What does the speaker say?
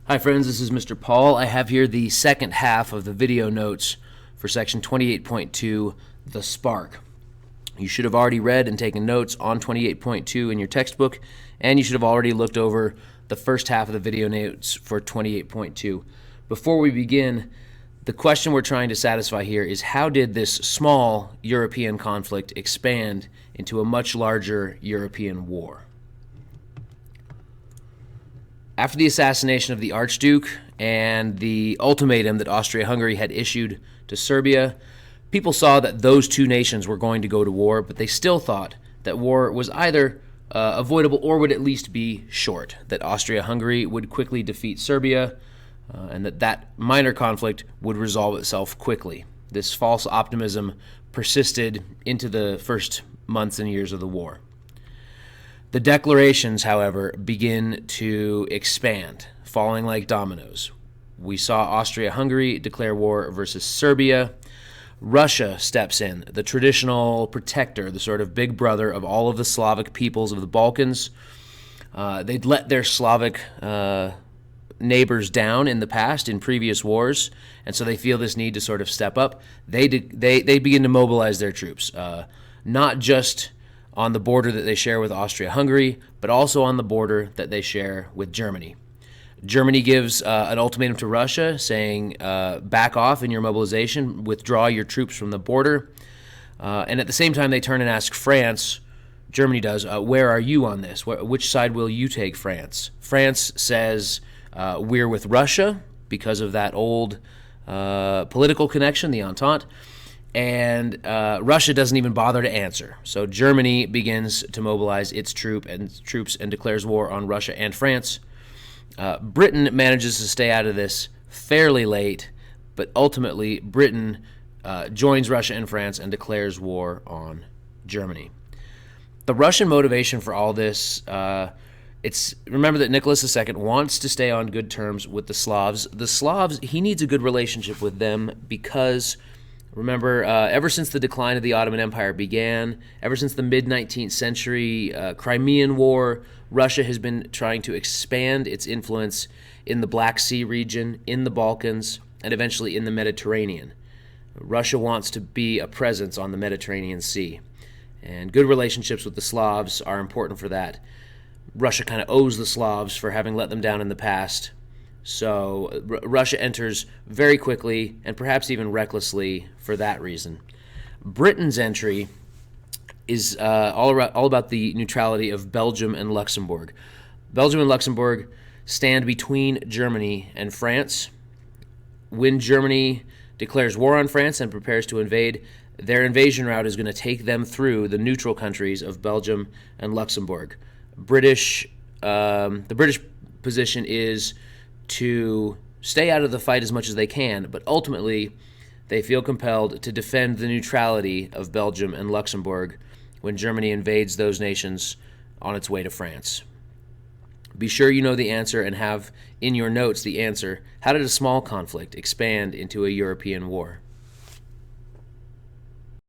Hi friends, this is Mr. Paul. I have here the second half of the video notes for section 28.2, the spark. You should have already read and taken notes on 28.2 in your textbook, and you should have already looked over the first half of the video notes for 28.2. Before we begin, the question we're trying to satisfy here is how did this small European conflict expand into a much larger European war? After the assassination of the Archduke and the ultimatum that Austria-Hungary had issued to Serbia, people saw that those two nations were going to go to war, but they still thought that war was either avoidable or would at least be short, that Austria-Hungary would quickly defeat Serbia, and that minor conflict would resolve itself quickly. This false optimism persisted into the first months and years of the war. The declarations, however, begin to expand, falling like dominoes. We saw Austria-Hungary declare war versus Serbia. Russia steps in, the traditional protector, the sort of big brother of all of the Slavic peoples of the Balkans. They'd let their Slavic neighbors down in the past in previous wars, and so they feel this need to sort of step up. They begin to mobilize their troops, not just on the border that they share with Austria-Hungary, but also on the border that they share with Germany. Germany gives an ultimatum to Russia saying, back off in your mobilization, withdraw your troops from the border. And at the same time, they turn and ask France, Germany does, where are you on this? Which side will you take, France? France says, we're with Russia because of that old political connection, the Entente. And Russia doesn't even bother to answer. So Germany begins to mobilize its troops and declares war on Russia and France. Britain manages to stay out of this fairly late, but ultimately Britain joins Russia and France and declares war on Germany. The Russian motivation for all this, remember that Nicholas II wants to stay on good terms with the Slavs. The Slavs, he needs a good relationship with them because, remember, ever since the decline of the Ottoman Empire began, ever since the mid-19th century Crimean War, Russia has been trying to expand its influence in the Black Sea region, in the Balkans, and eventually in the Mediterranean. Russia wants to be a presence on the Mediterranean Sea, and good relationships with the Slavs are important for that. Russia kind of owes the Slavs for having let them down in the past. So Russia enters very quickly and perhaps even recklessly for that reason. Britain's entry is all about the neutrality of Belgium and Luxembourg. Belgium and Luxembourg stand between Germany and France. When Germany declares war on France and prepares to invade, their invasion route is going to take them through the neutral countries of Belgium and Luxembourg. The British position is to stay out of the fight as much as they can, but ultimately they feel compelled to defend the neutrality of Belgium and Luxembourg when Germany invades those nations on its way to France. Be sure you know the answer and have in your notes the answer. How did a small conflict expand into a European war?